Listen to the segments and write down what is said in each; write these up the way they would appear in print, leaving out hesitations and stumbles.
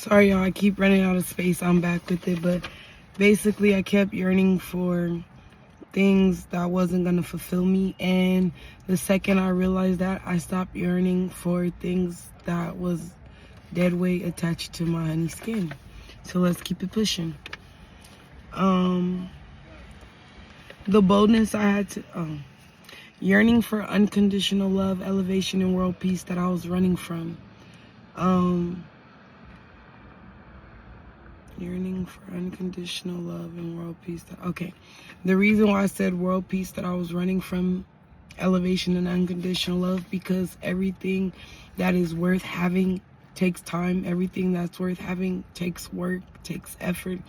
Sorry, y'all, I keep running out of space. I'm back with it. But basically, I kept yearning for things that wasn't going to fulfill me. And the second I realized that, I stopped yearning for things that was dead weight attached to my honey skin. So let's keep it pushing. The boldness I had to... yearning for unconditional love, elevation, and world peace that I was running from. Yearning for unconditional love and world peace. Okay. The reason why I said world peace that I was running from elevation and unconditional love, because everything that is worth having takes time. Everything that's worth having takes work, takes effort,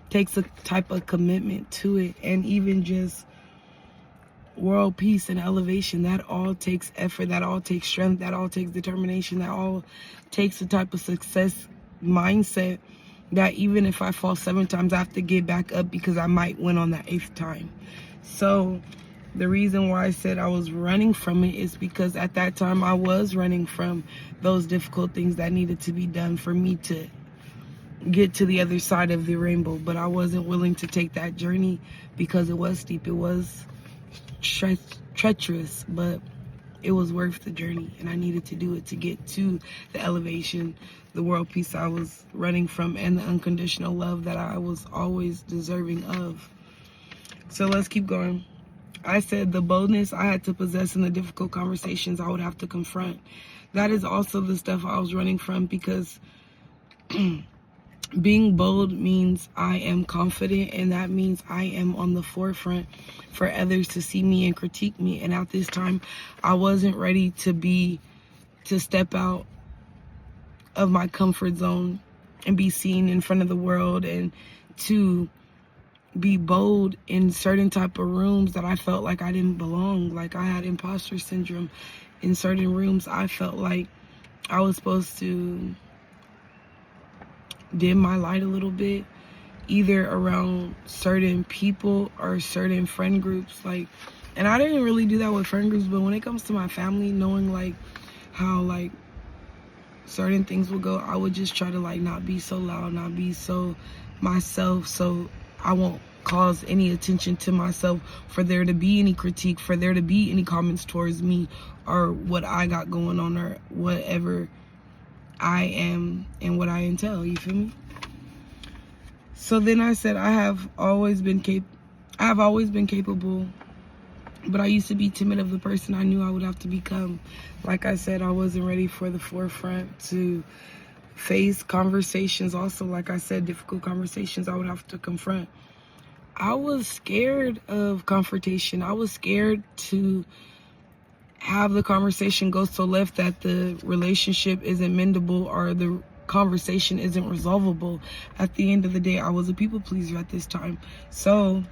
takes a type of commitment to it. And even just world peace and elevation, that all takes effort, that all takes strength, that all takes determination, that all takes a type of success mindset that even if I fall 7 times, I have to get back up because I might win on that 8th time. So the reason why I said I was running from it is because at that time I was running from those difficult things that needed to be done for me to get to the other side of the rainbow. But I wasn't willing to take that journey because it was steep, it was treacherous, but it was worth the journey, and I needed to do it to get to the elevation, the world peace I was running from, and the unconditional love that I was always deserving of. So let's keep going. I said the boldness I had to possess in the difficult conversations I would have to confront. That is also the stuff I was running from, because being bold means I am confident, and that means I am on the forefront for others to see me and critique me. And at this time, I wasn't ready to step out of my comfort zone and be seen in front of the world, and to be bold in certain type of rooms that I felt like I didn't belong. Like, I had imposter syndrome in certain rooms. I felt like I was supposed to dim my light a little bit, either around certain people or certain friend groups. Like, and I didn't really do that with friend groups, but when it comes to my family, knowing like how like certain things will go, I would just try to like not be so loud, not be so myself, so I won't cause any attention to myself, for there to be any critique, for there to be any comments towards me or what I got going on or whatever I am and what I entail. You feel me? So then I said I have always been capable, but I used to be timid of the person I knew I would have to become. Like I said, I wasn't ready for the forefront to face conversations. Also, like I said, difficult conversations I would have to confront. I was scared of confrontation. I was scared to have the conversation go so left that the relationship isn't mendable or the conversation isn't resolvable. At the end of the day, I was a people pleaser at this time. So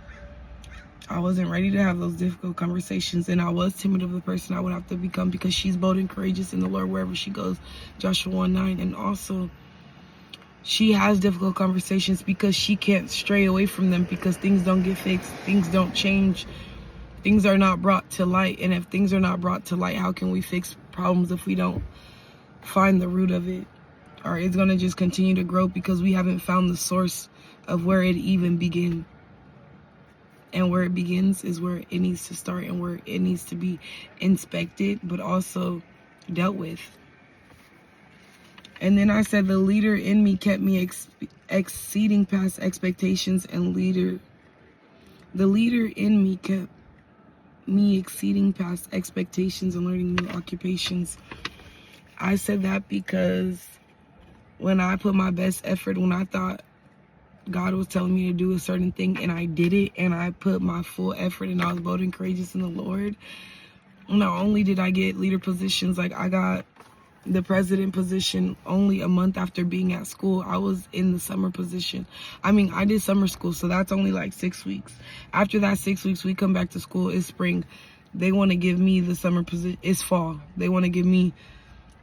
I wasn't ready to have those difficult conversations, and I was timid of the person I would have to become, because she's bold and courageous in the Lord wherever she goes, Joshua 1:9. And also, she has difficult conversations because she can't stray away from them, because things don't get fixed, things don't change, things are not brought to light. And if things are not brought to light, how can we fix problems if we don't find the root of it? Or it's going to just continue to grow because we haven't found the source of where it even began. And where it begins is where it needs to start, and where it needs to be inspected, but also dealt with. And then I said the leader in me kept me exceeding past expectations, and the leader in me kept me exceeding past expectations and learning new occupations. I said that because when I put my best effort, when I thought God was telling me to do a certain thing and I did it, and I put my full effort, and I was bold and courageous in the Lord, not only did I get leader positions, like I got the president position only a month after being at school. I was in the summer position. I mean, I did summer school, so that's only like 6 weeks. After that 6 weeks, we come back to school. It's spring. They want to give me the summer position. It's fall. They want to give me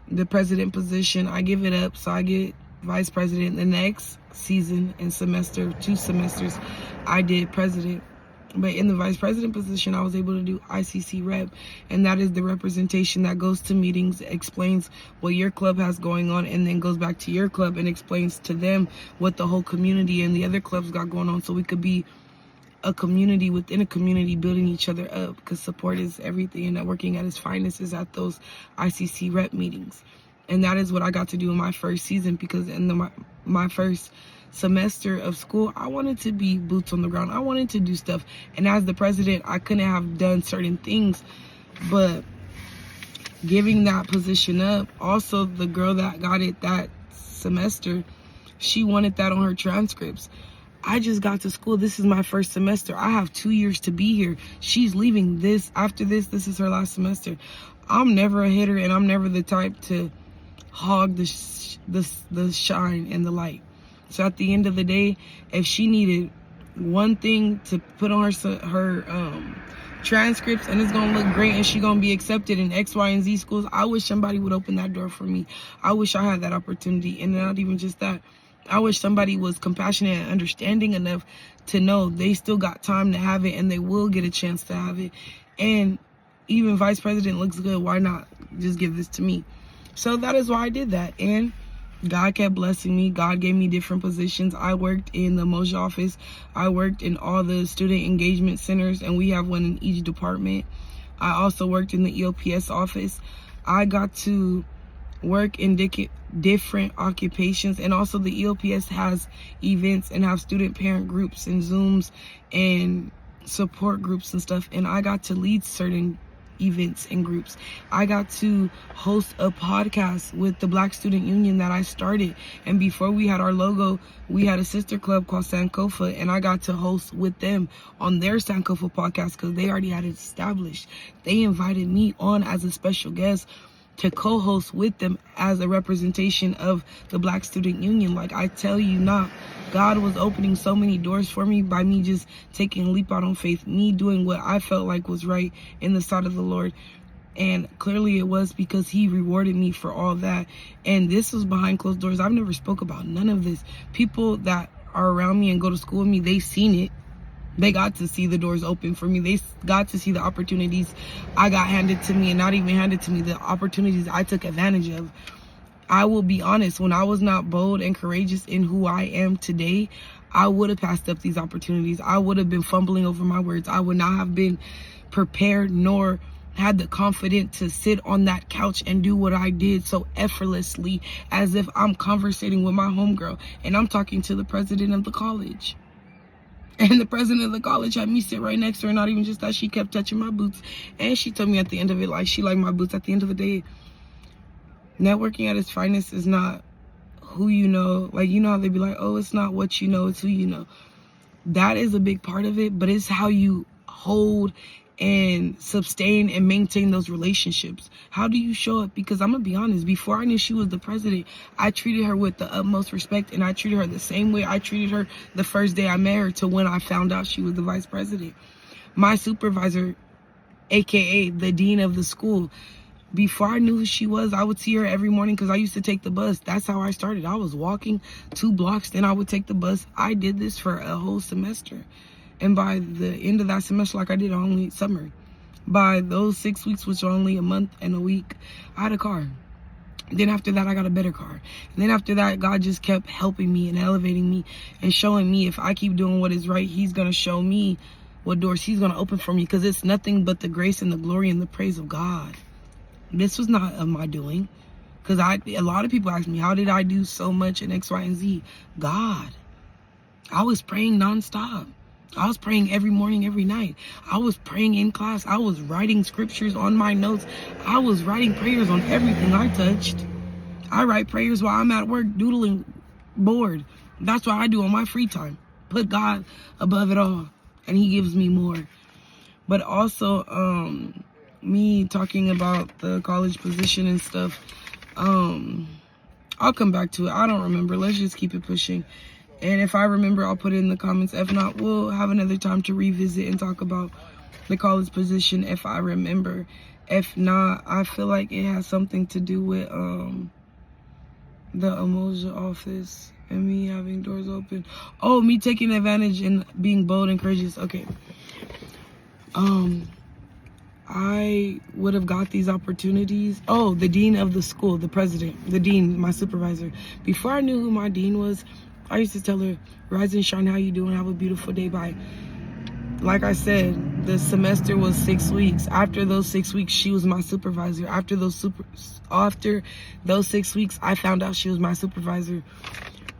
the president position. I give it up, so I get vice president. The next season and semester, 2 semesters, I did president. But in the vice president position, I was able to do ICC rep, and that is the representation that goes to meetings, explains what your club has going on, and then goes back to your club and explains to them what the whole community and the other clubs got going on, so we could be a community within a community, building each other up, because support is everything, and networking at its finest is at those ICC rep meetings. And that is what I got to do in my first season, because in my first semester of school, I wanted to be boots on the ground. I wanted to do stuff. And as the president, I couldn't have done certain things, but giving that position up, also the girl that got it that semester, she wanted that on her transcripts. I just got to school. This is my first semester. I have 2 years to be here. She's leaving this. After this is her last semester. I'm never a hitter, and I'm never the type to hog the shine and the light. So at the end of the day, if she needed one thing to put on her transcripts, and it's gonna look great, and she gonna be accepted in X, Y, and Z schools, I wish somebody would open that door for me. I wish I had that opportunity. And not even just that, I wish somebody was compassionate and understanding enough to know they still got time to have it, and they will get a chance to have it. And even vice president looks good, why not just give this to me? So that is why I did that. And God kept blessing me. God gave me different positions. I worked in the Moja office. I worked in all the student engagement centers, and we have one in each department. I also worked in the EOPS office. I got to work in different occupations, and also the EOPS has events and have student parent groups and Zooms and support groups and stuff, and I got to lead certain events and groups. I got to host a podcast with the Black Student Union that I started, and before we had our logo, we had a sister club called Sankofa, and I got to host with them on their Sankofa podcast because they already had it established. They invited me on as a special guest to co-host with them as a representation of the Black Student Union. Like, I tell you not, God was opening so many doors for me by me just taking a leap out on faith, me doing what I felt like was right in the sight of the Lord. And clearly it was, because he rewarded me for all that. And this was behind closed doors. I've never spoke about none of this. People that are around me and go to school with me, they've seen it. They got to see the doors open for me. They got to see the opportunities I got handed to me, and not even handed to me, the opportunities I took advantage of. I will be honest, when I was not bold and courageous in who I am today, I would have passed up these opportunities. I would have been fumbling over my words. I would not have been prepared nor had the confidence to sit on that couch and do what I did so effortlessly, as if I'm conversating with my homegirl and I'm talking to the president of the college. And the president of the college had me sit right next to her. Not even just that, she kept touching my boots. And she told me at the end of it, like, she liked my boots. At the end of the day, networking at its finest is not who you know. Like, you know how they be like, oh, it's not what you know, it's who you know. That is a big part of it, but it's how you hold and sustain and maintain those relationships. How do you show up? Because I'm gonna be honest, before I knew she was the president, I treated her with the utmost respect, and I treated her the same way I treated her the first day I met her to when I found out she was the vice president. My supervisor, aka the dean of the school, before I knew who she was, I would see her every morning because I used to take the bus. That's how I started. I was walking 2 blocks, then I would take the bus. I did this for a whole semester. And by the end of that semester, like I did only summer, by those 6 weeks, which are only a month and a week, I had a car. Then after that, I got a better car. And then after that, God just kept helping me and elevating me and showing me if I keep doing what is right, he's going to show me what doors he's going to open for me, because it's nothing but the grace and the glory and the praise of God. This was not of my doing, because a lot of people ask me, how did I do so much in X, Y, and Z? God. I was praying nonstop. I was praying every morning, every night. I was praying in class. I was writing scriptures on my notes. I was writing prayers on everything I touched. I write prayers while I'm at work, doodling, bored. That's what I do on my free time. Put God above it all, and he gives me more. But also, me talking about the college position and stuff, I'll come back to it. I don't remember. Let's just keep it pushing. And if I remember, I'll put it in the comments. If not, we'll have another time to revisit and talk about the college position if I remember. If not, I feel like it has something to do with the Emoja office and me having doors open. Oh, me taking advantage and being bold and courageous. Okay. I would have got these opportunities. Oh, the dean of the school, the president, the dean, my supervisor. Before I knew who my dean was, I used to tell her, "Rise and shine, how you doing? Have a beautiful day, bye." Like I said, the semester was 6 weeks. After those 6 weeks, she was my supervisor. After those 6 weeks, I found out she was my supervisor.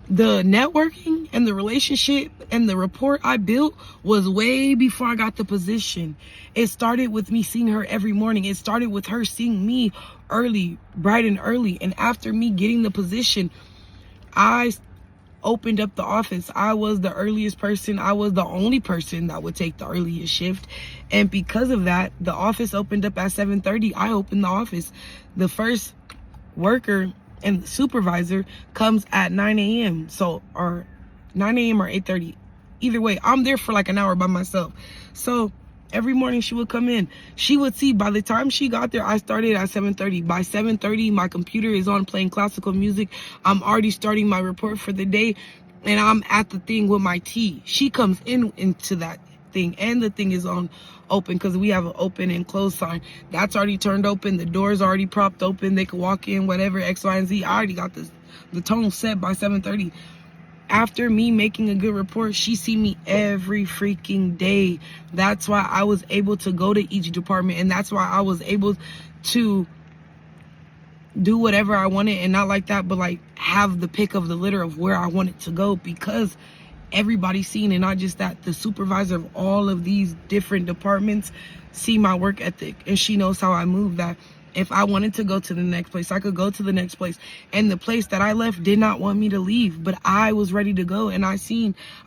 The networking and the relationship and the rapport I built was way before I got the position. It started with me seeing her every morning. It started with her seeing me early, bright and early. And after me getting the position, I opened up the office. I was the earliest person. I was the only person that would take the earliest shift. And because of that, the office opened up at 7:30. I opened the office. The first worker and the supervisor comes at 9 a.m. So, or 9 a.m. or 8:30. Either way, I'm there for like an hour by myself. So every morning she would come in. She would see by the time she got there, I started at 7:30. By 7:30, my computer is on playing classical music. I'm already starting my report for the day, and I'm at the thing with my tea. She comes into that thing, and the thing is on open because we have an open and close sign. That's already turned open. The door's already propped open. They can walk in, whatever, X, Y, and Z. I already got the tone set by 7:30. After me making a good report, she see me every freaking day. That's why I was able to go to each department, and that's why I was able to do whatever I wanted, and not like that, but like have the pick of the litter of where I wanted to go, because everybody's seen, and not just that, the supervisor of all of these different departments see my work ethic, and she knows how I move, that if I wanted to go to the next place, I could go to the next place. And the place that I left did not want me to leave, but I was ready to go, and I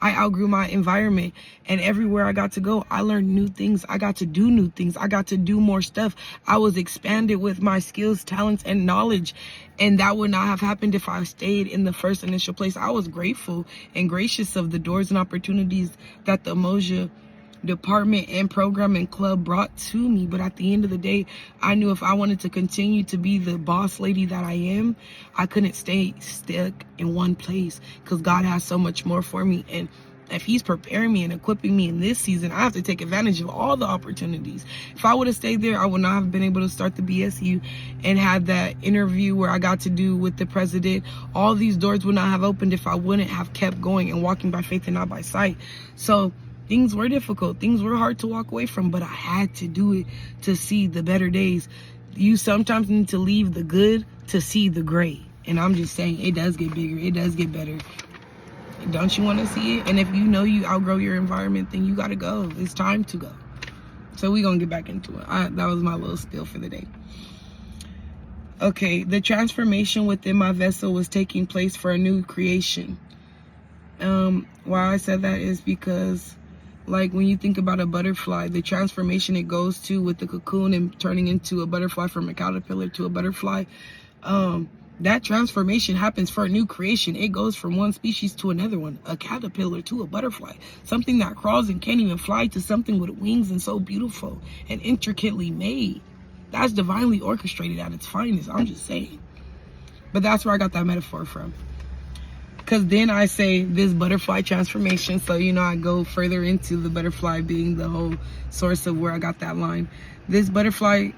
outgrew my environment, and everywhere I got to go, I learned new things. I got to do new things. I got to do more stuff. I was expanded with my skills, talents, and knowledge, and that would not have happened if I stayed in the first initial place. I was grateful and gracious of the doors and opportunities that the Emoja department and program and club brought to me, but at the end of the day, I knew if I wanted to continue to be the boss lady that I am, I couldn't stay stuck in one place, because God has so much more for me. And if he's preparing me and equipping me in this season, I have to take advantage of all the opportunities. If I would have stayed there, I would not have been able to start the BSU and had that interview where I got to do with the president. All these doors would not have opened if I wouldn't have kept going and walking by faith and not by sight. So things were difficult. Things were hard to walk away from, but I had to do it to see the better days. You sometimes need to leave the good to see the great. And I'm just saying, it does get bigger. It does get better. Don't you want to see it? And if you know you outgrow your environment, then you got to go. It's time to go. So we're going to get back into it. That was my little spiel for the day. Okay, the transformation within my vessel was taking place for a new creation. Why I said that is because, like, when you think about a butterfly, the transformation it goes to with the cocoon and turning into a butterfly, from a caterpillar to a butterfly, that transformation happens for a new creation. It goes from one species to another one, a caterpillar to a butterfly, something that crawls and can't even fly, to something with wings and so beautiful and intricately made. That's divinely orchestrated at its finest. I'm just saying. But that's where I got that metaphor from. Because then I say this butterfly transformation. So, I go further into the butterfly being the whole source of where I got that line. This butterfly